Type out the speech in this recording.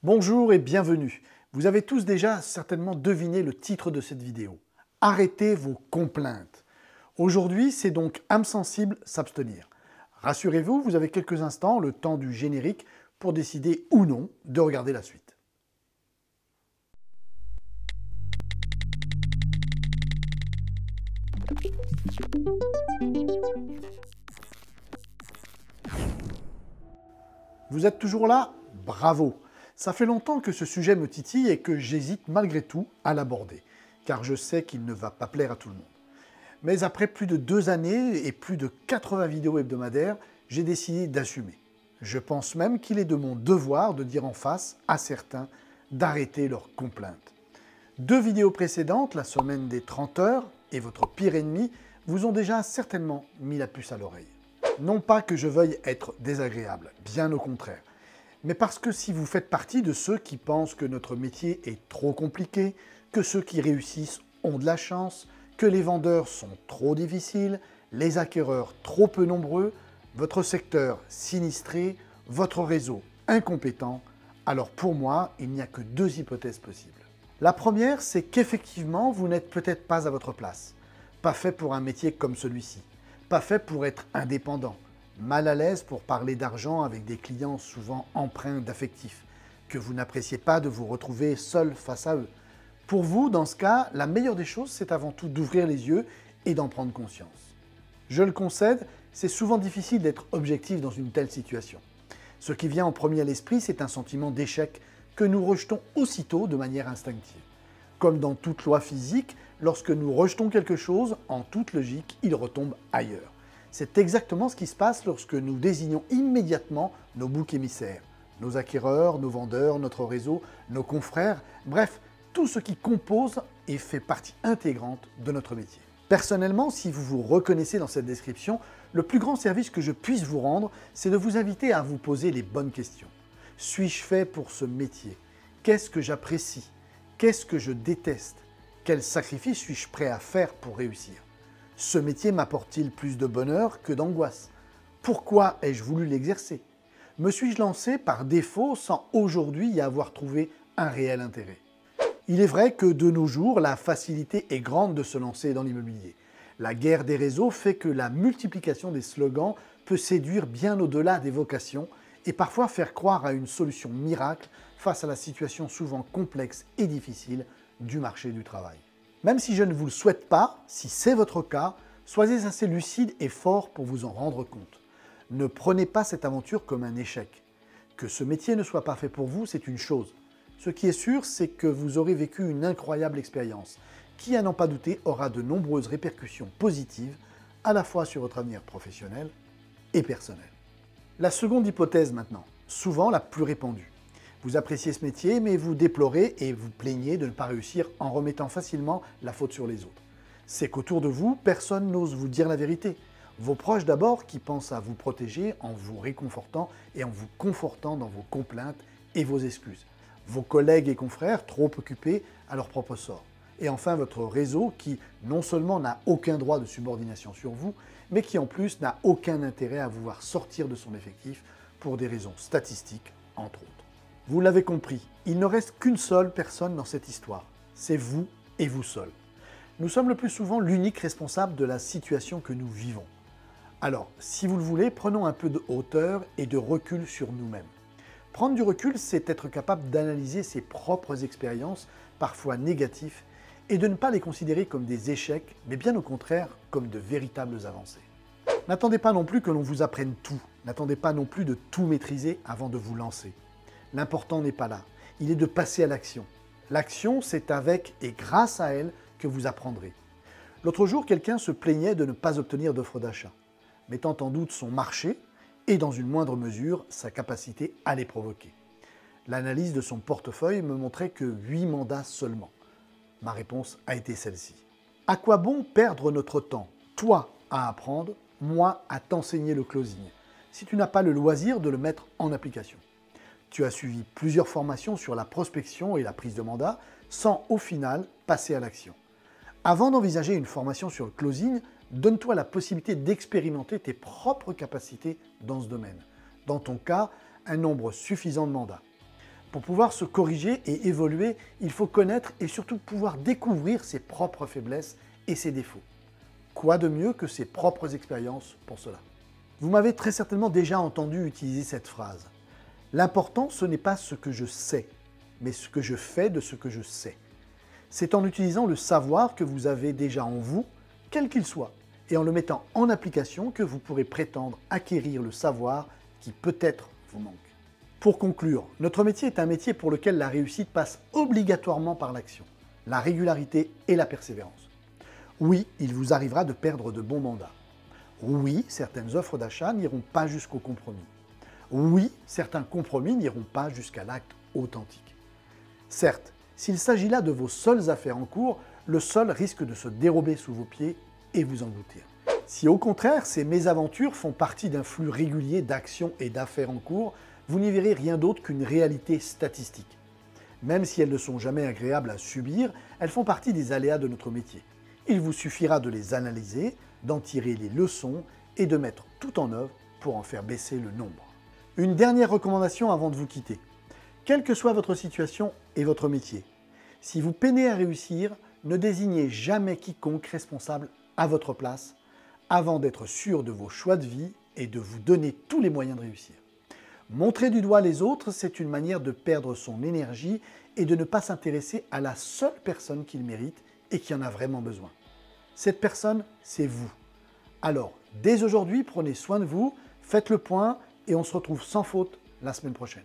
Bonjour et bienvenue. Vous avez tous déjà certainement deviné le titre de cette vidéo. Arrêtez vos complaintes. Aujourd'hui, c'est donc âme sensible s'abstenir. Rassurez-vous, vous avez quelques instants, le temps du générique, pour décider ou non de regarder la suite. Vous êtes toujours là? Bravo! Ça fait longtemps que ce sujet me titille et que j'hésite malgré tout à l'aborder, car je sais qu'il ne va pas plaire à tout le monde. Mais après plus de 2 années et plus de 80 vidéos hebdomadaires, j'ai décidé d'assumer. Je pense même qu'il est de mon devoir de dire en face à certains d'arrêter leurs complaintes. 2 vidéos précédentes, la semaine des 30 heures et votre pire ennemi, vous ont déjà certainement mis la puce à l'oreille. Non pas que je veuille être désagréable, bien au contraire, mais parce que si vous faites partie de ceux qui pensent que notre métier est trop compliqué, que ceux qui réussissent ont de la chance, que les vendeurs sont trop difficiles, les acquéreurs trop peu nombreux, votre secteur sinistré, votre réseau incompétent, alors pour moi, il n'y a que 2 hypothèses possibles. La première, c'est qu'effectivement, vous n'êtes peut-être pas à votre place, pas fait pour un métier comme celui-ci, pas fait pour être indépendant, mal à l'aise pour parler d'argent avec des clients souvent empreints d'affectif, que vous n'appréciez pas de vous retrouver seul face à eux. Pour vous, dans ce cas, la meilleure des choses, c'est avant tout d'ouvrir les yeux et d'en prendre conscience. Je le concède, c'est souvent difficile d'être objectif dans une telle situation. Ce qui vient en premier à l'esprit, c'est un sentiment d'échec que nous rejetons aussitôt de manière instinctive. Comme dans toute loi physique, lorsque nous rejetons quelque chose, en toute logique, il retombe ailleurs. C'est exactement ce qui se passe lorsque nous désignons immédiatement nos boucs émissaires, nos acquéreurs, nos vendeurs, notre réseau, nos confrères, bref, tout ce qui compose et fait partie intégrante de notre métier. Personnellement, si vous vous reconnaissez dans cette description, le plus grand service que je puisse vous rendre, c'est de vous inviter à vous poser les bonnes questions. Suis-je fait pour ce métier? Qu'est-ce que j'apprécie? Qu'est-ce que je déteste? Quels sacrifices suis-je prêt à faire pour réussir? Ce métier m'apporte-t-il plus de bonheur que d'angoisse? Pourquoi ai-je voulu l'exercer? Me suis-je lancé par défaut sans aujourd'hui y avoir trouvé un réel intérêt? Il est vrai que de nos jours, la facilité est grande de se lancer dans l'immobilier. La guerre des réseaux fait que la multiplication des slogans peut séduire bien au-delà des vocations et parfois faire croire à une solution miracle face à la situation souvent complexe et difficile du marché du travail. Même si je ne vous le souhaite pas, si c'est votre cas, soyez assez lucide et fort pour vous en rendre compte. Ne prenez pas cette aventure comme un échec. Que ce métier ne soit pas fait pour vous, c'est une chose. Ce qui est sûr, c'est que vous aurez vécu une incroyable expérience, qui, à n'en pas douter, aura de nombreuses répercussions positives, à la fois sur votre avenir professionnel et personnel. La seconde hypothèse maintenant, souvent la plus répandue. Vous appréciez ce métier, mais vous déplorez et vous plaignez de ne pas réussir en remettant facilement la faute sur les autres. C'est qu'autour de vous, personne n'ose vous dire la vérité. Vos proches d'abord qui pensent à vous protéger en vous réconfortant et en vous confortant dans vos complaintes et vos excuses. Vos collègues et confrères trop occupés à leur propre sort. Et enfin votre réseau qui non seulement n'a aucun droit de subordination sur vous, mais qui en plus n'a aucun intérêt à vous voir sortir de son effectif pour des raisons statistiques, entre autres. Vous l'avez compris, il ne reste qu'une seule personne dans cette histoire, c'est vous et vous seul. Nous sommes le plus souvent l'unique responsable de la situation que nous vivons. Alors, si vous le voulez, prenons un peu de hauteur et de recul sur nous-mêmes. Prendre du recul, c'est être capable d'analyser ses propres expériences, parfois négatives, et de ne pas les considérer comme des échecs, mais bien au contraire comme de véritables avancées. N'attendez pas non plus que l'on vous apprenne tout, n'attendez pas non plus de tout maîtriser avant de vous lancer. L'important n'est pas là, il est de passer à l'action. L'action, c'est avec et grâce à elle que vous apprendrez. L'autre jour, quelqu'un se plaignait de ne pas obtenir d'offre d'achat, mettant en doute son marché et dans une moindre mesure sa capacité à les provoquer. L'analyse de son portefeuille me montrait que 8 mandats seulement. Ma réponse a été celle-ci. À quoi bon perdre notre temps, toi à apprendre, moi à t'enseigner le closing, si tu n'as pas le loisir de le mettre en application? Tu as suivi plusieurs formations sur la prospection et la prise de mandat sans au final passer à l'action. Avant d'envisager une formation sur le closing, donne-toi la possibilité d'expérimenter tes propres capacités dans ce domaine. Dans ton cas, un nombre suffisant de mandats. Pour pouvoir se corriger et évoluer, il faut connaître et surtout pouvoir découvrir ses propres faiblesses et ses défauts. Quoi de mieux que ses propres expériences pour cela? Vous m'avez très certainement déjà entendu utiliser cette phrase. L'important, ce n'est pas ce que je sais, mais ce que je fais de ce que je sais. C'est en utilisant le savoir que vous avez déjà en vous, quel qu'il soit, et en le mettant en application que vous pourrez prétendre acquérir le savoir qui peut-être vous manque. Pour conclure, notre métier est un métier pour lequel la réussite passe obligatoirement par l'action, la régularité et la persévérance. Oui, il vous arrivera de perdre de bons mandats. Oui, certaines offres d'achat n'iront pas jusqu'au compromis. Oui, certains compromis n'iront pas jusqu'à l'acte authentique. Certes, s'il s'agit là de vos seules affaires en cours, le sol risque de se dérober sous vos pieds et vous engloutir. Si au contraire, ces mésaventures font partie d'un flux régulier d'actions et d'affaires en cours, vous n'y verrez rien d'autre qu'une réalité statistique. Même si elles ne sont jamais agréables à subir, elles font partie des aléas de notre métier. Il vous suffira de les analyser, d'en tirer les leçons et de mettre tout en œuvre pour en faire baisser le nombre. Une dernière recommandation avant de vous quitter. Quelle que soit votre situation et votre métier, si vous peinez à réussir, ne désignez jamais quiconque responsable à votre place avant d'être sûr de vos choix de vie et de vous donner tous les moyens de réussir. Montrer du doigt les autres, c'est une manière de perdre son énergie et de ne pas s'intéresser à la seule personne qui le mérite et qui en a vraiment besoin. Cette personne, c'est vous. Alors, dès aujourd'hui, prenez soin de vous, faites le point et on se retrouve sans faute la semaine prochaine.